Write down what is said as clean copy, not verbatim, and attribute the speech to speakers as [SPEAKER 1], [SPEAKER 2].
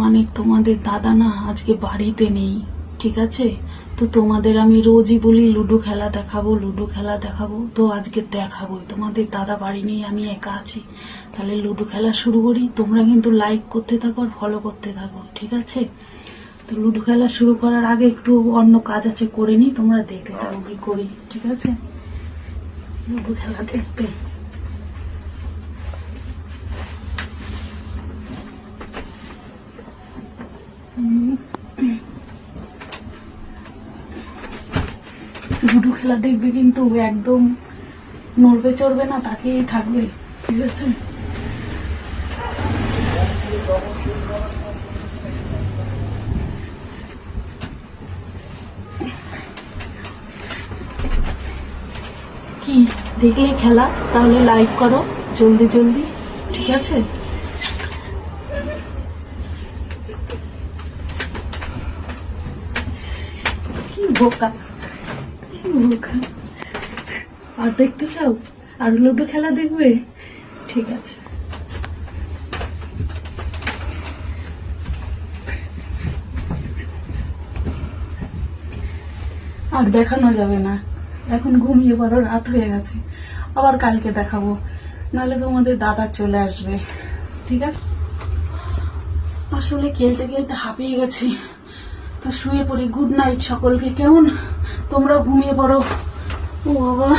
[SPEAKER 1] মানে তোমাদের দাদা না আজকে বাড়িতে নেই, ঠিক আছে? তো তোমাদের আমি রোজই বলি লুডো খেলা দেখাবো, লুডো খেলা দেখাবো, তো আজকে দেখাবোই। তোমাদের দাদা বাড়ি নেই, আমি একা আছি, তাহলে লুডো খেলা শুরু করি। তোমরা কিন্তু লাইক করতে থাকো আর ফলো করতে থাকো, ঠিক আছে? তো লুডো খেলা শুরু করার আগে একটু অন্য কাজ আছে, করে নি, তোমরা দেখতে থাকো কি করি, ঠিক আছে? লুডো খেলা দেখতে লুডো খেলা দেখবে, কিন্তু একদম নড়বে চড়বে না, তাকেই থাকবে, ঠিক আছে? কি দেখলে খেলা? তাহলে লাইক করো জলদি জলদি, ঠিক আছে? কি বোকা, কি বোকা! আর দেখতে চাও? আর লুডো খেলা দেখবে? ঠিক আছে। আর দেখানো যাবে না, এখন ঘুমিয়ে পড়ো, রাত হয়ে গেছে। আবার কালকে দেখাবো, নাহলে তোমাদের দাদা চলে আসবে, ঠিক আছে? আসলে খেলতে খেলতে হাঁপিয়ে গেছি, তো শুয়ে পড়ি। গুড নাইট সকলকে। কেমন? তোমরা ঘুমিয়ে পড়ো। ও বাবা।